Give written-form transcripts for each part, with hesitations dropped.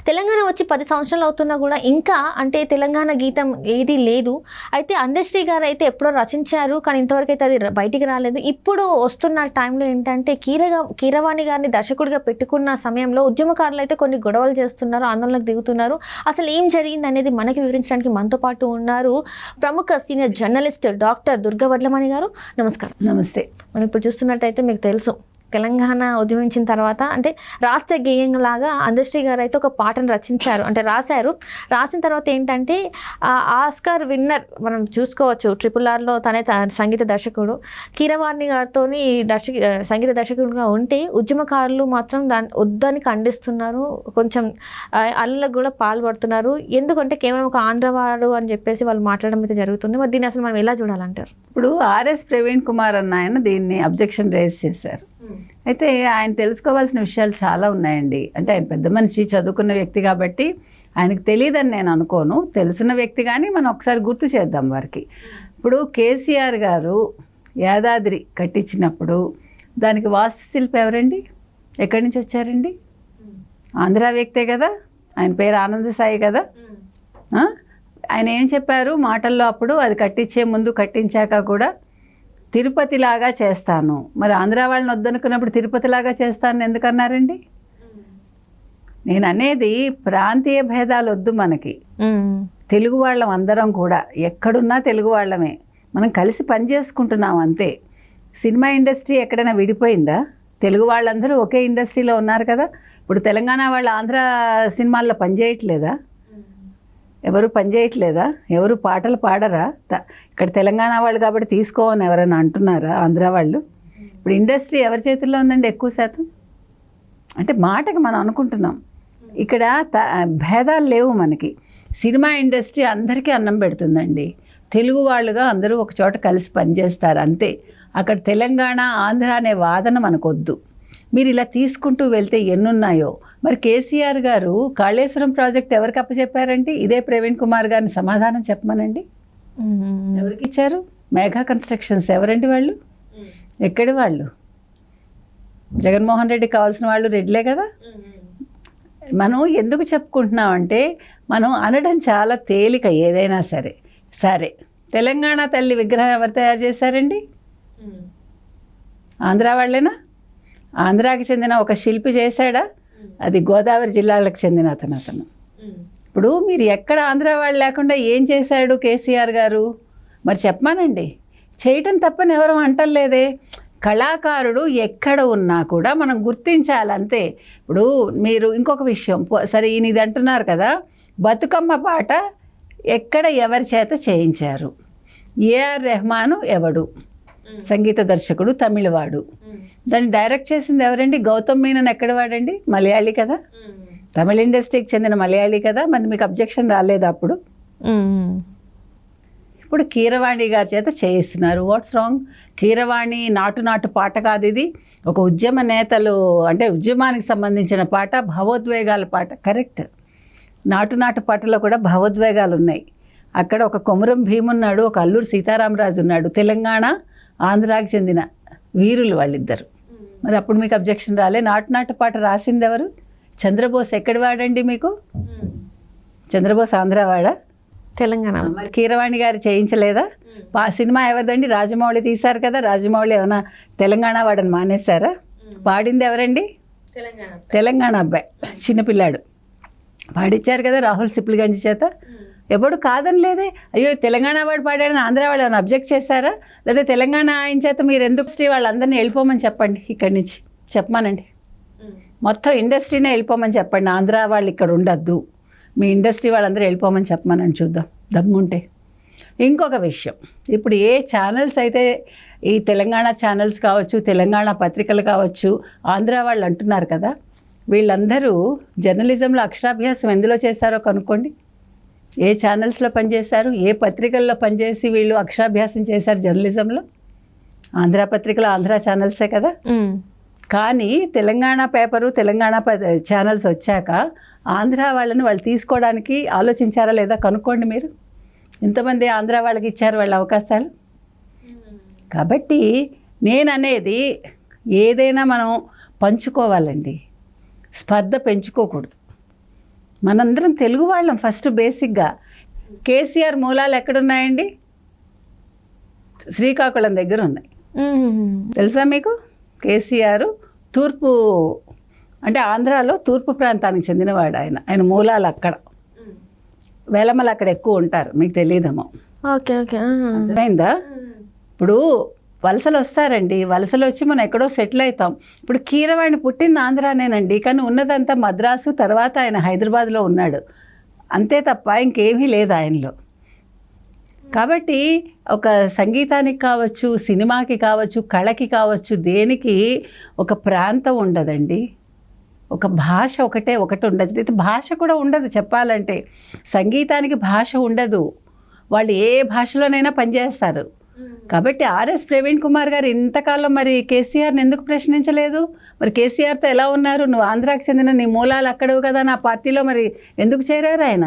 తెలంగాణ వచ్చి 10 సంవత్సరాలు అవుతున్నా కూడా ఇంకా అంటే తెలంగాణ గీతం ఏది లేదు. అయితే అందశ్రీ గారు అయితే ఎప్పుడో రచించారు, కానీ ఇంతవరకు అయితే అది బయటికి రాలేదు. ఇప్పుడు వస్తున్న టైంలో ఏంటంటే కీరవాణి గారిని దర్శకుడిగా పెట్టుకున్న సమయంలో ఉద్యమకారులు అయితే కొన్ని గొడవలు చేస్తున్నారు, ఆందోళనకు దిగుతున్నారు. అసలు ఏం జరిగింది అనేది మనకి వివరించడానికి మనతో పాటు ఉన్నారు ప్రముఖ senior journalist doctor Durga Vadlamani గారు. నమస్కారం. నమస్తే. మనం ఇప్పుడు చూస్తున్నట్టయితే మీకు తెలుసు, తెలంగాణ ఉద్యమించిన తర్వాత అంటే రాష్ట్ర గేయంలాగా అందశ్రీ గారు అయితే ఒక పాటను రచించారు, అంటే రాసిన తర్వాత ఏంటంటే ఆస్కార్ విన్నర్ మనం చూసుకోవచ్చు. RRRలో తనే సంగీత దర్శకుడు. కీరవాణి గారితో సంగీత దర్శకుడుగా ఉంటే ఉద్యమకారులు మాత్రం దాన్ని వద్దని ఖండిస్తున్నారు, కొంచెం అల్లలకు కూడా పాల్పడుతున్నారు. ఎందుకంటే కేవలం ఒక ఆంధ్రవాడు అని చెప్పేసి వాళ్ళు మాట్లాడడం అయితే జరుగుతుంది. మరి దీన్ని అసలు మనం ఎలా చూడాలంటారు? ఇప్పుడు ఆర్ఎస్ ప్రవీణ్ కుమార్ అన్న ఆయన దీన్ని అబ్జెక్షన్ రేజ్ చేశారు. అయితే ఆయన తెలుసుకోవాల్సిన విషయాలు చాలా ఉన్నాయండి. అంటే ఆయన పెద్ద మనిషి, చదువుకున్న వ్యక్తి కాబట్టి ఆయనకు తెలియదని నేను అనుకోను. తెలిసిన వ్యక్తి కానీ మనం ఒకసారి గుర్తు చేద్దాం వారికి. ఇప్పుడు కేసీఆర్ గారు యాదాద్రి కట్టించినప్పుడు దానికి వాస్తుశిల్పి ఎవరండి? ఎక్కడి నుంచి వచ్చారండి? ఆంధ్ర వ్యక్తే కదా. ఆయన పేరు ఆనంద సాయి కదా. ఆయన ఏం చెప్పారు మాటల్లో అప్పుడు? అది కట్టించే ముందు, కట్టించాక కూడా తిరుపతిలాగా చేస్తాను. మరి ఆంధ్ర వాళ్ళని వద్దనుకున్నప్పుడు తిరుపతిలాగా చేస్తాను ఎందుకన్నారండి? నేను అనేది ప్రాంతీయ భేదాలు వద్దు మనకి. తెలుగు వాళ్ళం అందరం కూడా ఎక్కడున్నా తెలుగు వాళ్ళమే, మనం కలిసి పనిచేసుకుంటున్నాం అంతే. సినిమా ఇండస్ట్రీ ఎక్కడైనా విడిపోయిందా? తెలుగు వాళ్ళందరూ ఒకే ఇండస్ట్రీలో ఉన్నారు కదా. ఇప్పుడు తెలంగాణ వాళ్ళు ఆంధ్ర సినిమాల్లో పనిచేయట్లేదా? ఎవరు పనిచేయట్లేదా? ఎవరు పాటలు పాడరా? ఇక్కడ తెలంగాణ వాళ్ళు కాబట్టి తీసుకోవని ఎవరైనా అంటున్నారా ఆంధ్ర వాళ్ళు? ఇప్పుడు ఇండస్ట్రీ ఎవరి చేతుల్లో ఉందండి ఎక్కువ శాతం? అంటే మాటకి మనం అనుకుంటున్నాం, ఇక్కడ భేదాలు లేవు మనకి. సినిమా ఇండస్ట్రీ అందరికీ అన్నం పెడుతుందండి. తెలుగు వాళ్ళుగా అందరూ ఒక చోట కలిసి పనిచేస్తారు అంతే. అక్కడ తెలంగాణ ఆంధ్ర అనే వాదన మనకొద్దు. మీరు ఇలా తీసుకుంటూ వెళ్తే ఎన్నున్నాయో. మరి కేసీఆర్ గారు కాళేశ్వరం ప్రాజెక్ట్ ఎవరికి అప్పచెప్పారండి? ఇదే ప్రవీణ్ కుమార్ గారిని సమాధానం చెప్పమనండి. ఎవరికి ఇచ్చారు? మేఘా కన్స్ట్రక్షన్స్. ఎవరండి వాళ్ళు? ఎక్కడి వాళ్ళు? జగన్మోహన్ రెడ్డి కావాల్సిన వాళ్ళు రెడ్లే కదా. మనం ఎందుకు చెప్పుకుంటున్నామంటే మనం అనడం చాలా తేలిక ఏదైనా సరే. సరే, తెలంగాణ తల్లి విగ్రహం ఎవరు తయారు చేశారండి? ఆంధ్ర వాళ్ళేనా? ఆంధ్రాకి చెందిన ఒక శిల్పి చేశాడా? అది గోదావరి జిల్లాలకు చెందిన అతను. ఇప్పుడు మీరు ఎక్కడ ఆంధ్ర వాళ్ళు లేకుండా ఏం చేశాడు కేసీఆర్ గారు? మరి చెప్పమానండి. చేయటం తప్పని ఎవరు అంటలేదే. కళాకారుడు ఎక్కడ ఉన్నా కూడా మనం గుర్తించాలంతే. ఇప్పుడు మీరు ఇంకొక విషయం, సరే ఈయన ఇది అంటున్నారు కదా, బతుకమ్మ పాట ఎక్కడ ఎవరి చేత చేయించారు? ఏఆర్ రెహమాను ఎవడు? సంగీత దర్శకుడు, తమిళవాడు. దాన్ని డైరెక్ట్ చేసింది ఎవరండి? గౌతమ్ మీనన్ ఎక్కడ వాడండి? మలయాళీ కదా. తమిళ ఇండస్ట్రీకి చెందిన మలయాళీ కదా. మరి మీకు అబ్జెక్షన్ రాలేదా అప్పుడు? ఇప్పుడు కీరవాణి గారి చేత చేయిస్తున్నారు. What's wrong? కీరవాణి నాటు పాట కాదు ఇది. ఒక ఉద్యమ నేతలు అంటే ఉద్యమానికి సంబంధించిన పాట, భావోద్వేగాల పాట. కరెక్ట్. నాటు పాటలో కూడా భావోద్వేగాలు ఉన్నాయి. అక్కడ ఒక కొమురం భీమ్ ఉన్నాడు, ఒక అల్లూరు సీతారామరాజు ఉన్నాడు. తెలంగాణ ఆంధ్రాకి చెందిన వీరులు వాళ్ళిద్దరు. మరి అప్పుడు మీకు అబ్జెక్షన్ రాలే? నాటు పాట రాసింది ఎవరు? చంద్రబోస్ ఎక్కడి వాడండి మీకు? చంద్రబోస్ ఆంధ్రవాడా? తెలంగాణ. మరి కీరవాణి గారు చేయించలేదా? సినిమా ఎవరిదండి? రాజమౌళి తీశారు కదా. రాజమౌళి ఏమైనా తెలంగాణ వాడని మానేశారా? పాడింది ఎవరండి? తెలంగాణ అబ్బాయి, చిన్నపిల్లాడు పాడిచ్చారు కదా రాహుల్ సిప్లిగంజ్ చేత. ఎప్పుడు కాదని లేదే. అయ్యో తెలంగాణ వాడు పాడారని ఆంధ్ర వాళ్ళు ఏమైనా అబ్జెక్ట్ చేశారా? లేదా తెలంగాణ ఆయన చేత మీరు ఎందుకు వాళ్ళందరినీ వెళ్ళిపోమని చెప్పండి, ఇక్కడి నుంచి చెప్పమానండి. మొత్తం ఇండస్ట్రీనే వెళ్ళిపోమని చెప్పండి. ఆంధ్ర వాళ్ళు ఇక్కడ ఉండద్దు, మీ ఇండస్ట్రీ వాళ్ళందరూ వెళ్ళిపోమని చెప్పమని చూద్దాం దమ్ముంటే. ఇంకొక విషయం, ఇప్పుడు ఏ ఛానల్స్ అయితే ఈ తెలంగాణ ఛానల్స్ కావచ్చు, తెలంగాణ పత్రికలు కావచ్చు, ఆంధ్ర వాళ్ళు అంటున్నారు కదా, వీళ్ళందరూ జర్నలిజంలో అక్షరాభ్యాసం ఎందులో చేశారో కనుక్కోండి. ఏ ఛానల్స్లో పనిచేశారు, ఏ పత్రికల్లో పనిచేసి వీళ్ళు అక్షరాభ్యాసం చేశారు జర్నలిజంలో? ఆంధ్ర పత్రికలు, ఆంధ్ర ఛానల్సే కదా. కానీ తెలంగాణ పేపరు, తెలంగాణ ఛానల్స్ వచ్చాక ఆంధ్ర వాళ్ళని వాళ్ళు తీసుకోవడానికి ఆలోచించారా లేదా కనుక్కోండి మీరు. ఎంతమంది ఆంధ్ర వాళ్ళకి ఇచ్చారు వాళ్ళ అవకాశాలు? కాబట్టి నేను అనేది ఏదైనా మనం పంచుకోవాలండి, స్పర్ధ పెంచుకోకూడదు. మనందరం తెలుగు వాళ్ళం ఫస్ట్ బేసిక్గా. కేసీఆర్ మూలాలు ఎక్కడున్నాయండి? శ్రీకాకుళం దగ్గర ఉన్నాయి. తెలుసా మీకు? కేసీఆర్ తూర్పు అంటే ఆంధ్రాలో తూర్పు ప్రాంతానికి చెందినవాడు. ఆయన మూలాలు అక్కడ. వేలమ్మలు అక్కడ ఎక్కువ ఉంటారు, మీకు తెలియదేమో. ఓకే ఓకే, అర్థమైందా? ఇప్పుడు వలసలు వస్తారండి, వలసలు వచ్చి మనం ఎక్కడో సెటిల్ అవుతాం. ఇప్పుడు కీరవాణి పుట్టింది ఆంధ్రానేనండి, కానీ ఉన్నదంతా మద్రాసు, తర్వాత ఆయన హైదరాబాద్లో ఉన్నాడు, అంతే తప్ప ఇంకేమీ లేదు ఆయనలో. కాబట్టి ఒక సంగీతానికి కావచ్చు, సినిమాకి కావచ్చు, కళకి కావచ్చు, దేనికి ఒక ప్రాంతం ఉండదండి. ఒక భాష ఒకటి ఉండదు. అయితే భాష కూడా ఉండదు చెప్పాలంటే. సంగీతానికి భాష ఉండదు, వాళ్ళు ఏ భాషలోనైనా పనిచేస్తారు. కాబట్టి ఆర్ఎస్ ప్రవీణ్ కుమార్ గారు ఇంతకాలం మరి కేసీఆర్ని ఎందుకు ప్రశ్నించలేదు? మరి కేసీఆర్తో ఎలా ఉన్నారు? నువ్వు ఆంధ్రాకి చెందిన నీ మూలాలు అక్కడవు కదా, నా పార్టీలో మరి ఎందుకు చేరారు ఆయన?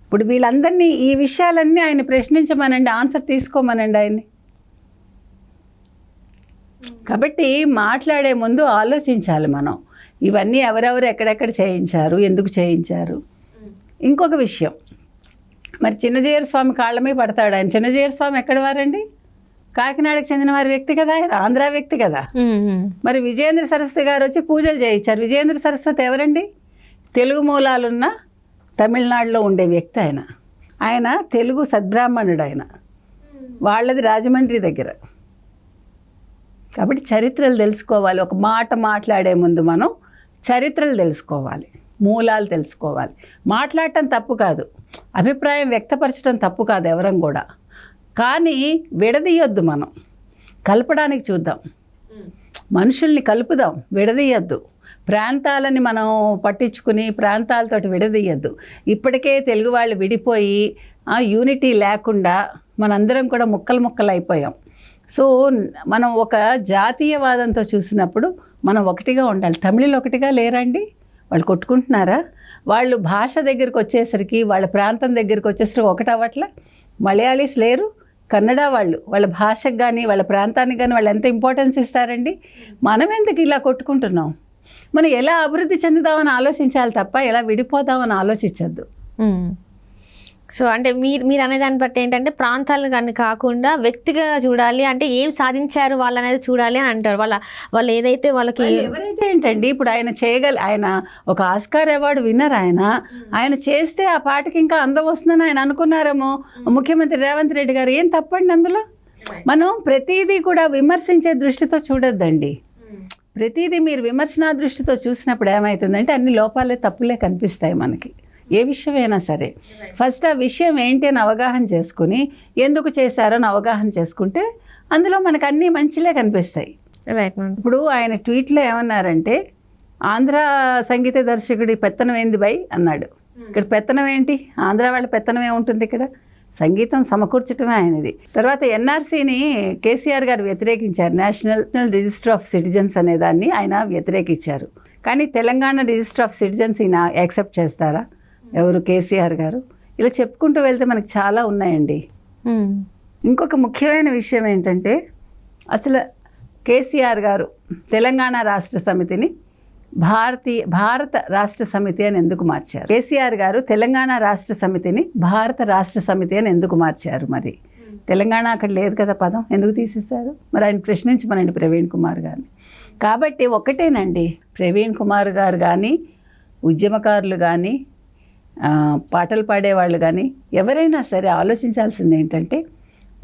ఇప్పుడు వీళ్ళందరినీ ఈ విషయాలన్నీ ఆయన ప్రశ్నించమనండి, ఆన్సర్ తీసుకోమనండి ఆయన్ని. కాబట్టి మాట్లాడే ముందు ఆలోచించాలి మనం, ఇవన్నీ ఎవరెవరు ఎక్కడెక్కడ చేయించారు, ఎందుకు చేయించారు. ఇంకొక విషయం, మరి చిన్నజీయర స్వామి కాళ్ళ మీద పడతాడు ఆయన. చిన్నజీయర స్వామి ఎక్కడి వారండి? కాకినాడకు చెందిన వారి వ్యక్తి కదా ఆయన, ఆంధ్ర వ్యక్తి కదా. మరి విజయేంద్ర సరస్వతి గారు వచ్చి పూజలు చేయించారు. విజయేంద్ర సరస్వతి ఎవరండి? తెలుగు మూలాలున్న తమిళనాడులో ఉండే వ్యక్తి ఆయన. ఆయన తెలుగు సద్బ్రాహ్మణుడు ఆయన, వాళ్ళది రాజమండ్రి దగ్గర. కాబట్టి చరిత్రలు తెలుసుకోవాలి. ఒక మాట మాట్లాడే ముందు మనం చరిత్రలు తెలుసుకోవాలి, మూలాలు తెలుసుకోవాలి. మాట్లాడటం తప్పు కాదు, అభిప్రాయం వ్యక్తపరచడం తప్పు కాదు ఎవరం కూడా, కానీ విడదీయొద్దు. మనం కలపడానికి చూద్దాం, మనుషుల్ని కలుపుదాం, విడదీయొద్దు. ప్రాంతాలని మనం పట్టించుకుని ప్రాంతాలతోటి విడదీయద్దు. ఇప్పటికే తెలుగు వాళ్ళు విడిపోయి యూనిటీ లేకుండా మనందరం కూడా ముక్కలు అయిపోయాం. సో మనం ఒక జాతీయవాదంతో చూసినప్పుడు మనం ఒకటిగా ఉండాలి. తమిళులు ఒకటిగా లేరండి? వాళ్ళు కొట్టుకుంటున్నారా? వాళ్ళు భాష దగ్గరికి వచ్చేసరికి, వాళ్ళ ప్రాంతం దగ్గరికి వచ్చేసరికి ఒకటవట్ల. మలయాళీస్ లేరు, కన్నడ వాళ్ళు వాళ్ళ భాషకు కానీ వాళ్ళ ప్రాంతానికి కానీ వాళ్ళు ఎంత ఇంపార్టెన్స్ ఇస్తారండి. మనం ఎందుకు ఇలా కొట్టుకుంటున్నాం? మనం ఎలా అభివృద్ధి చెందుదామని ఆలోచించాలి తప్ప ఎలా విడిపోదామని ఆలోచించద్దు. సో అంటే మీరు అనే దాన్ని బట్టి ఏంటంటే ప్రాంతాలు కానీ కాకుండా వ్యక్తిగా చూడాలి, అంటే ఏం సాధించారు వాళ్ళు అనేది చూడాలి అని అంటారు. వాళ్ళు ఏదైతే వాళ్ళకి ఎవరైతే ఏంటండి, ఇప్పుడు ఆయన ఒక ఆస్కార్ అవార్డు విన్నర్. ఆయన చేస్తే ఆ పాటకి ఇంకా అందం వస్తుందని ఆయన అనుకున్నారేమో ముఖ్యమంత్రి రేవంత్ రెడ్డి గారు. ఏం తప్పండి అందులో? మనం ప్రతిదీ కూడా విమర్శించే దృష్టితో చూడొద్దండి. ప్రతిదీ మీరు విమర్శనా దృష్టితో చూసినప్పుడు ఏమవుతుందంటే అన్ని లోపాలే, తప్పులే కనిపిస్తాయి మనకి. ఏ విషయమైనా సరే ఫస్ట్ ఆ విషయం ఏంటి అని అవగాహన చేసుకుని ఎందుకు చేశారని అవగాహన చేసుకుంటే అందులో మనకు అన్నీ మంచిలే కనిపిస్తాయి. ఇప్పుడు ఆయన ట్వీట్లో ఏమన్నారంటే, ఆంధ్ర సంగీత దర్శకుడి పెత్తనం ఏంది బై అన్నాడు. ఇక్కడ పెత్తనం ఏంటి? ఆంధ్ర వాళ్ళ పెత్తనం ఏముంటుంది ఇక్కడ? సంగీతం సమకూర్చటమే ఆయనది. తర్వాత ఎన్ఆర్సీని కేసీఆర్ గారు వ్యతిరేకించారు. నేషనల్ రిజిస్టర్ ఆఫ్ సిటిజన్స్ అనే దాన్ని ఆయన వ్యతిరేకించారు. కానీ తెలంగాణ రిజిస్టర్ ఆఫ్ సిటిజన్స్ ఈయన యాక్సెప్ట్ చేస్తారా? ఎవరు? కేసీఆర్ గారు. ఇలా చెప్పుకుంటూ వెళ్తే మనకి చాలా ఉన్నాయండి. ఇంకొక ముఖ్యమైన విషయం ఏంటంటే, అసలు కేసీఆర్ గారు తెలంగాణ రాష్ట్ర సమితిని భారత రాష్ట్ర సమితి అని ఎందుకు మార్చారు? కేసీఆర్ గారు తెలంగాణ రాష్ట్ర సమితిని భారత రాష్ట్ర సమితి అని ఎందుకు మార్చారు? మరి తెలంగాణ అక్కడ లేదు కదా పదం, ఎందుకు తీసేశారు? మరి ఆయన ప్రశ్నించమనండి ప్రవీణ్ కుమార్ గారిని. కాబట్టి ఒకటేనండి, ప్రవీణ్ కుమార్ గారు కానీ, ఉద్యమకారులు కానీ, పాటలు పాడేవాళ్ళు కానీ ఎవరైనా సరే ఆలోచించాల్సింది ఏంటంటే,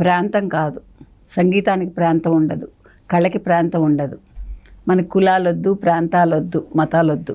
ప్రాంతం కాదు, సంగీతానికి ప్రాంతం ఉండదు, కళకి ప్రాంతం ఉండదు. మన కులాలొద్దు, ప్రాంతాలొద్దు, మతాలొద్దు.